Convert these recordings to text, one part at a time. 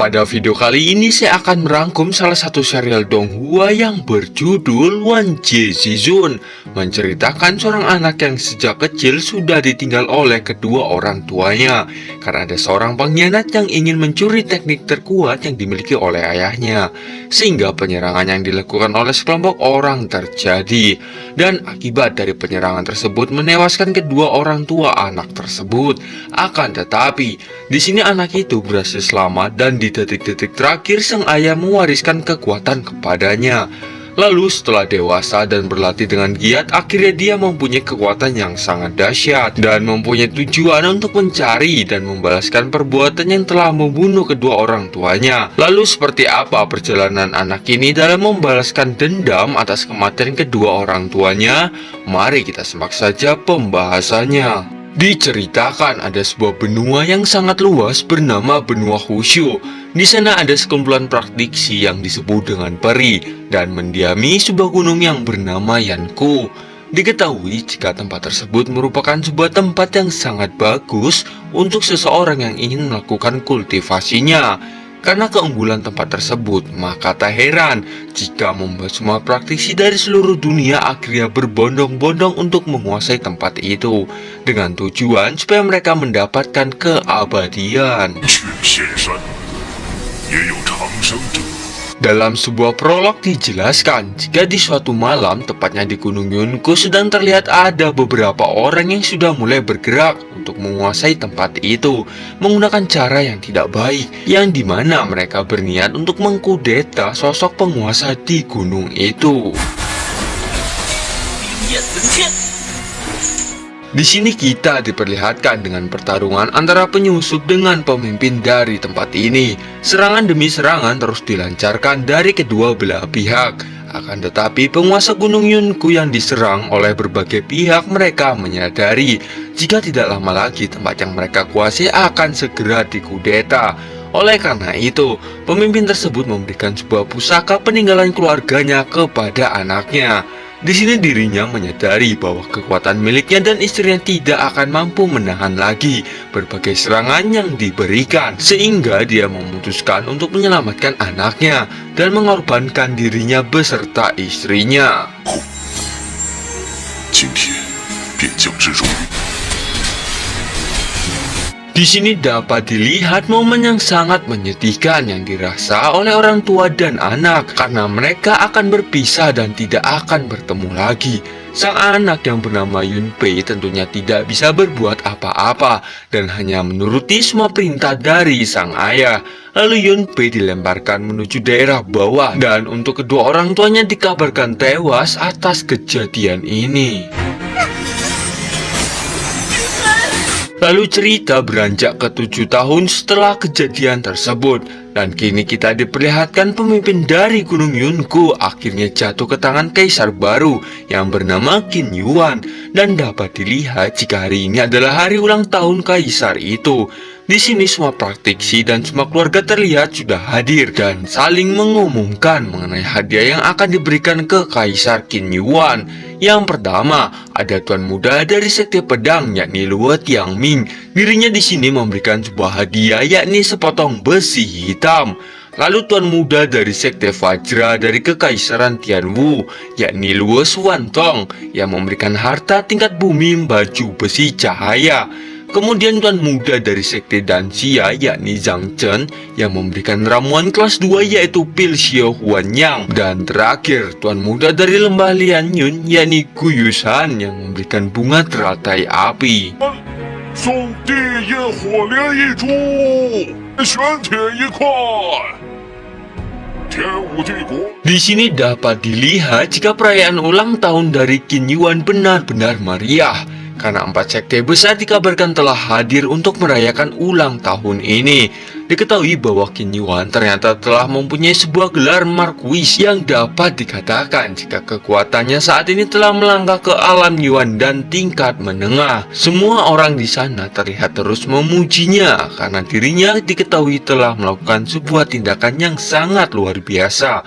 Pada video kali ini saya akan merangkum salah satu serial Donghua yang berjudul One J Season, menceritakan seorang anak yang sejak kecil sudah ditinggal oleh kedua orang tuanya karena ada seorang pengkhianat yang ingin mencuri teknik terkuat yang dimiliki oleh ayahnya, sehingga penyerangan yang dilakukan oleh sekelompok orang terjadi, dan akibat dari penyerangan tersebut menewaskan kedua orang tua anak tersebut. Akan tetapi di sini anak itu berhasil selamat dan di detik-detik terakhir sang ayah mewariskan kekuatan kepadanya. Lalu setelah dewasa dan berlatih dengan giat, akhirnya dia mempunyai kekuatan yang sangat dahsyat dan mempunyai tujuan untuk mencari dan membalaskan perbuatan yang telah membunuh kedua orang tuanya. Lalu seperti apa perjalanan anak ini dalam membalaskan dendam atas kematian kedua orang tuanya? Mari kita simak saja pembahasannya. Diceritakan ada sebuah benua yang sangat luas bernama benua Hushu. Di sana ada sekumpulan praktisi yang disebut dengan peri dan mendiami sebuah gunung yang bernama Yanku. Diketahui jika tempat tersebut merupakan sebuah tempat yang sangat bagus untuk seseorang yang ingin melakukan kultivasinya. Karena keunggulan tempat tersebut, maka tak heran jika membuat semua praktisi dari seluruh dunia akhirnya berbondong-bondong untuk menguasai tempat itu, dengan tujuan supaya mereka mendapatkan keabadian. Dalam sebuah prolog dijelaskan, jika di suatu malam, tepatnya di Gunung Yunku, sedang terlihat ada beberapa orang yang sudah mulai bergerak untuk menguasai tempat itu menggunakan cara yang tidak baik, yang dimana mereka berniat untuk mengkudeta sosok penguasa di gunung itu. Di sini kita diperlihatkan dengan pertarungan antara penyusup dengan pemimpin dari tempat ini. Serangan demi serangan terus dilancarkan dari kedua belah pihak. Akan tetapi penguasa Gunung Yunku yang diserang oleh berbagai pihak, mereka menyadari jika tidak lama lagi tempat yang mereka kuasai akan segera dikudeta. Oleh karena itu, pemimpin tersebut memberikan sebuah pusaka peninggalan keluarganya kepada anaknya. Di sini dirinya menyadari bahwa kekuatan miliknya dan istrinya tidak akan mampu menahan lagi berbagai serangan yang diberikan, sehingga dia memutuskan untuk menyelamatkan anaknya dan mengorbankan dirinya beserta istrinya. Di sini dapat dilihat momen yang sangat menyedihkan yang dirasa oleh orang tua dan anak karena mereka akan berpisah dan tidak akan bertemu lagi. Sang anak yang bernama Yunpei tentunya tidak bisa berbuat apa-apa dan hanya menuruti semua perintah dari sang ayah. Lalu Yunpei dilemparkan menuju daerah bawah dan untuk kedua orang tuanya dikabarkan tewas atas kejadian ini. Lalu cerita beranjak ke 7 tahun setelah kejadian tersebut, dan kini kita diperlihatkan pemimpin dari Gunung Yunku akhirnya jatuh ke tangan kaisar baru yang bernama Qin Yuan, dan dapat dilihat jika hari ini adalah hari ulang tahun kaisar itu. Di sini semua praktisi dan semua keluarga terlihat sudah hadir dan saling mengumumkan mengenai hadiah yang akan diberikan ke Kaisar Qin Yuan. Yang pertama, ada tuan muda dari sekte pedang yakni Luo Tiangming. Dirinya di sini memberikan sebuah hadiah yakni sepotong besi hitam. Lalu tuan muda dari sekte Vajra dari kekaisaran Tianwu yakni Luo Xuantong yang memberikan harta tingkat bumi baju besi cahaya. Kemudian tuan muda dari sekte Danxia yakni Zhang Chen yang memberikan ramuan kelas 2 yaitu pil Xiao Huanyang. Dan terakhir tuan muda dari lembah Lianyun yakni Gu Yushan yang memberikan bunga teratai api. Di sini dapat dilihat jika perayaan ulang tahun dari Qin Yuan benar-benar meriah, karena 4 sekte besar dikabarkan telah hadir untuk merayakan ulang tahun ini. Diketahui bahwa Qin Yuan ternyata telah mempunyai sebuah gelar marquis yang dapat dikatakan jika kekuatannya saat ini telah melangkah ke alam Yuan dan tingkat menengah. Semua orang di sana terlihat terus memujinya karena dirinya diketahui telah melakukan sebuah tindakan yang sangat luar biasa.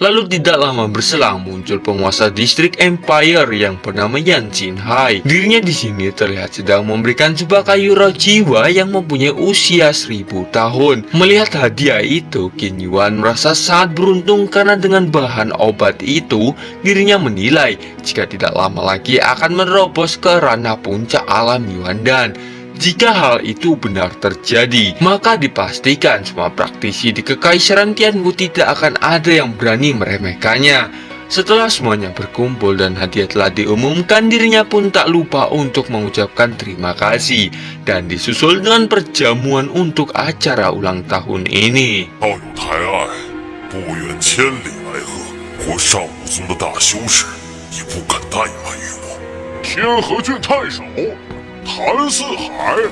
Lalu tidak lama berselang muncul penguasa distrik Empire yang bernama Yan Xinhai. Dirinya di sini terlihat sedang memberikan sebuah kayu roh jiwa yang mempunyai usia 1000 tahun. Jejun. Melihat hadiah itu, Qin Yuan merasa sangat beruntung karena dengan bahan obat itu, dirinya menilai jika tidak lama lagi akan menerobos ke ranah puncak alam Yuandan. Jika hal itu benar terjadi, maka dipastikan semua praktisi di Kekaisaran Tianwu tidak akan ada yang berani meremehkannya. Setelah semuanya berkumpul dan hadiah telah diumumkan, dirinya pun tak lupa untuk mengucapkan terima kasih dan disusul dengan perjamuan untuk acara ulang tahun ini. 道有抬爱，不远千里来贺，我上武宗的大修士也不敢怠慢于我。天河郡太守，谭四海，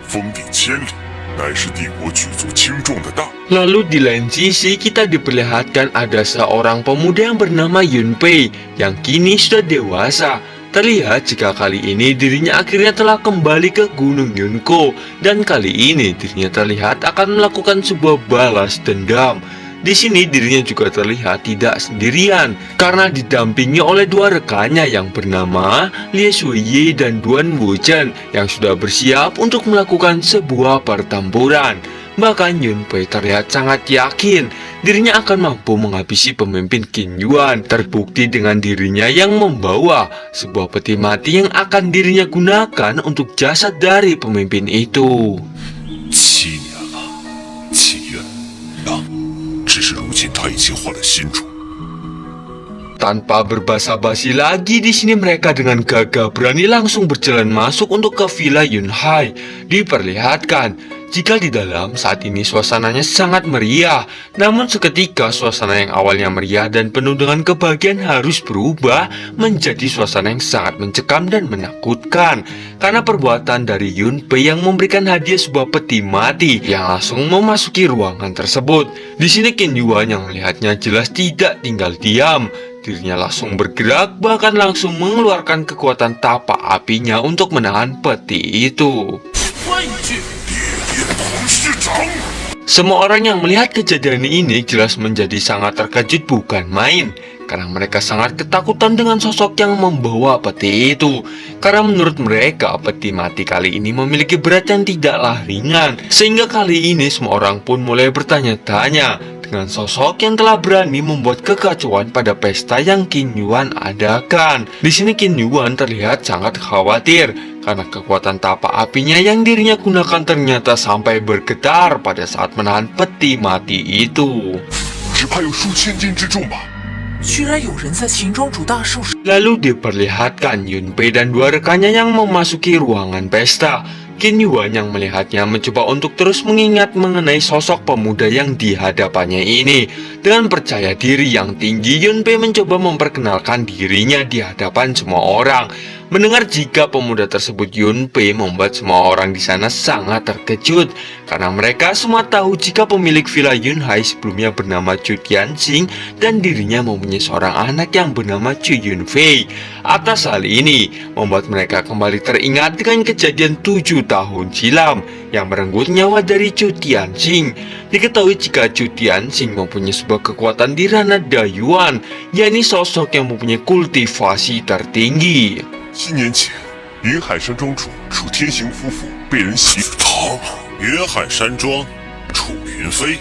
封地千里，乃是帝国举足轻重的大。 Lalu di lain sisi kita diperlihatkan ada seorang pemuda yang bernama Yunpei yang kini sudah dewasa. Terlihat jika kali ini dirinya akhirnya telah kembali ke Gunung Yunko dan kali ini dirinya terlihat akan melakukan sebuah balas dendam. Di sini dirinya juga terlihat tidak sendirian karena didampingi oleh dua rekannya yang bernama Lie Shuyi dan Duan Wuzhen yang sudah bersiap untuk melakukan sebuah pertempuran. Bahkan Yunpei terlihat sangat yakin dirinya akan mampu menghabisi pemimpin Qin Yuan. Terbukti dengan dirinya yang membawa sebuah peti mati yang akan dirinya gunakan untuk jasad dari pemimpin itu. 7年了，祈愿啊，只是如今他已经换了新主。 Tanpa berbasa-basi lagi, di sini mereka dengan gagah berani langsung berjalan masuk untuk ke Villa Yunhai. Diperlihatkan jika di dalam saat ini suasananya sangat meriah, namun seketika suasana yang awalnya meriah dan penuh dengan kebahagiaan harus berubah menjadi suasana yang sangat mencekam dan menakutkan karena perbuatan dari Yunpei yang memberikan hadiah sebuah peti mati yang langsung memasuki ruangan tersebut. Di sini Qin Yuan yang melihatnya jelas tidak tinggal diam. Dirinya langsung bergerak, bahkan langsung mengeluarkan kekuatan tapak apinya untuk menahan peti itu. Semua orang yang melihat kejadian ini jelas menjadi sangat terkejut bukan main, karena mereka sangat ketakutan dengan sosok yang membawa peti itu. Karena menurut mereka peti mati kali ini memiliki berat yang tidaklah ringan, sehingga kali ini semua orang pun mulai bertanya-tanya dengan sosok yang telah berani membuat kekacauan pada pesta yang Qin Yuan adakan. Di sini Qin Yuan terlihat sangat khawatir karena kekuatan tapak apinya yang dirinya gunakan ternyata sampai bergetar pada saat menahan peti mati itu. 只怕有数千斤之重吧。 居然有人在秦庄主大寿时 Lalu diperlihatkan Yunpei dan dua rekannya yang memasuki ruangan pesta. Qin Yuan yang melihatnya mencoba untuk terus mengingat mengenai sosok pemuda yang di hadapannya ini. Dengan percaya diri yang tinggi, Yunpei mencoba memperkenalkan dirinya di hadapan semua orang. Mendengar jika pemuda tersebut Yunpei membuat semua orang di sana sangat terkejut karena mereka semua tahu jika pemilik Villa Yunhai sebelumnya bernama Chu Tianxing dan dirinya mempunyai seorang anak yang bernama Chu Yunfei. Atas hal ini membuat mereka kembali teringat dengan kejadian 7 tahun silam yang merenggut nyawa dari Chu Tianxing. Diketahui jika Chu Tianxing mempunyai sebuah kekuatan di ranah Dayuan, yakni sosok yang mempunyai kultivasi tertinggi. 7年前，云海山庄主楚天行夫妇被人袭他，云海山庄楚云飞，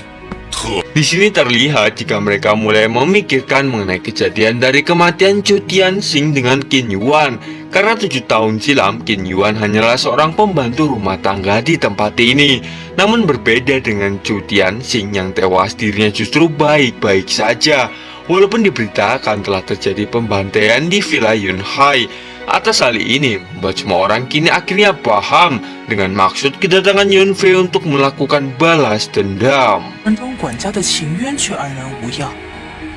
特 Di sini terlihat jika mereka mulai memikirkan mengenai kejadian dari kematian Chu Tianxing dengan Qin Yuan. Karena 7 tahun silam, Qin Yuan hanyalah seorang pembantu rumah tangga di tempat ini. Namun berbeda dengan Chu Tianxing yang tewas, dirinya justru baik-baik saja. Walaupun diberitakan telah terjadi pembantaian di Villa Yunhai. Atas hal ini membuat semua orang kini akhirnya paham dengan maksud kedatangan Yunfei untuk melakukan balas dendam. 山庄管家的情冤却安然无恙，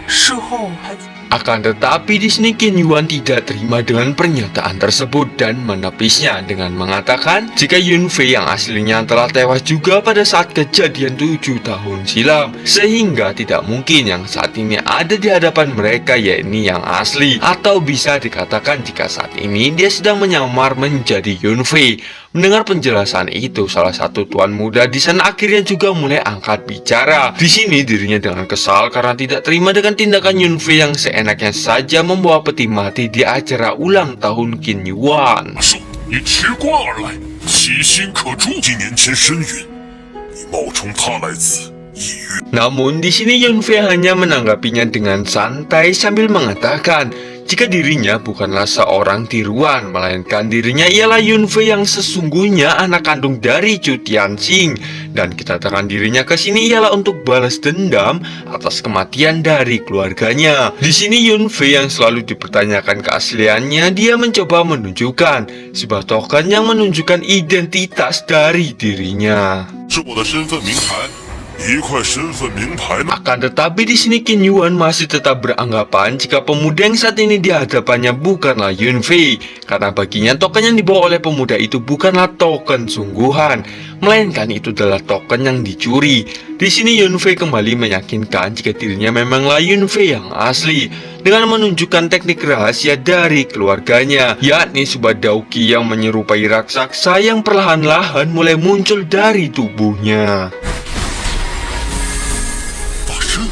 事后还 Akan tetapi di sini Qin Yuan tidak terima dengan pernyataan tersebut dan menepisnya dengan mengatakan jika Yunfei yang aslinya telah tewas juga pada saat kejadian 7 tahun silam, sehingga tidak mungkin yang saat ini ada di hadapan mereka yakni yang asli, atau bisa dikatakan jika saat ini dia sedang menyamar menjadi Yunfei. Mendengar penjelasan itu, salah satu tuan muda di sana akhirnya juga mulai angkat bicara. Di sini dirinya dengan kesal karena tidak terima dengan tindakan Yunfei yang seenaknya saja membawa peti mati di acara ulang tahun Qin Yuan. 树，你持棺而来，其心可诛。7年前深陨，你冒充他来此，意欲 Namun di sini Yunfei hanya menanggapinya dengan santai sambil mengatakan jika dirinya bukanlah seorang tiruan, melainkan dirinya ialah Yunfei yang sesungguhnya anak kandung dari Chu Tianxing, dan kedatangan dirinya ke sini ialah untuk balas dendam atas kematian dari keluarganya. Di sini Yunfei yang selalu dipertanyakan keasliannya, dia mencoba menunjukkan sebuah token yang menunjukkan identitas dari dirinya. 是我的身份名牌，一块身份名牌呢。 Akan tetapi di sini Qin Yuan masih tetap beranggapan jika pemuda yang saat ini di hadapannya bukanlah Yunfei, karena baginya token yang dibawa oleh pemuda itu bukanlah token sungguhan, melainkan itu adalah token yang dicuri. Di sini Yunfei kembali meyakinkan jika dirinya memanglah Yunfei yang asli dengan menunjukkan teknik rahasia dari keluarganya, yakni sebuah dauki yang menyerupai raksasa yang perlahan-lahan mulai muncul dari tubuhnya. 法身，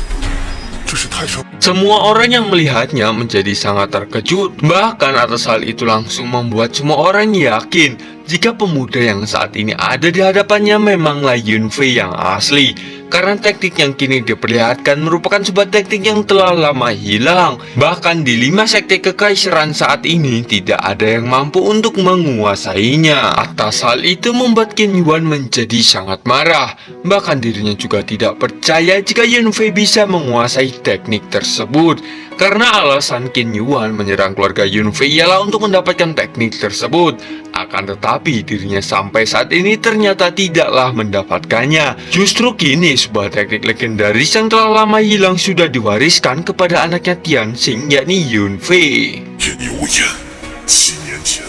这是太上。 Semua orang yang melihatnya menjadi sangat terkejut. Bahkan atas hal itu langsung membuat semua orang yakin jika pemuda yang saat ini ada di hadapannya memanglah Yunfei yang asli. Karena teknik yang kini diperlihatkan merupakan sebuah teknik yang telah lama hilang. Bahkan di 5 sekte kekaisaran saat ini tidak ada yang mampu untuk menguasainya. Atas hal itu membuat Qin Yuan menjadi sangat marah. Bahkan dirinya juga tidak percaya jika Yunfei bisa menguasai teknik tersebut. Karena alasan Qin Yuan menyerang keluarga Yunfei ialah untuk mendapatkan teknik tersebut. Akan tetapi dirinya sampai saat ini ternyata tidaklah mendapatkannya. Justru kini sebuah teknik legendaris yang telah lama hilang sudah diwariskan kepada anaknya Tianxing, yakni Yunfei. 言你无言，7年前，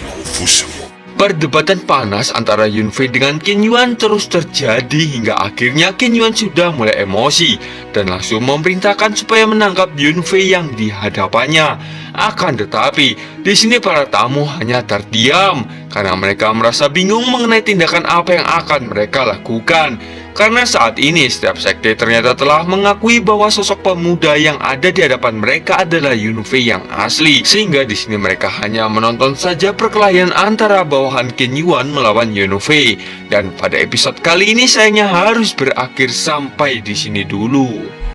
老夫想要 Perdebatan panas antara Yunfei dengan Qin Yuan terus terjadi hingga akhirnya Qin Yuan sudah mulai emosi dan langsung memerintahkan supaya menangkap Yunfei yang di hadapannya. Akan tetapi, di sini para tamu hanya terdiam karena mereka merasa bingung mengenai tindakan apa yang akan mereka lakukan. Karena saat ini setiap sekte ternyata telah mengakui bahwa sosok pemuda yang ada di hadapan mereka adalah Yunfei yang asli, sehingga di sini mereka hanya menonton saja perkelahian antara bawahan Qin Yuan melawan Yunfei. Dan pada episode kali ini sayangnya harus berakhir sampai di sini dulu.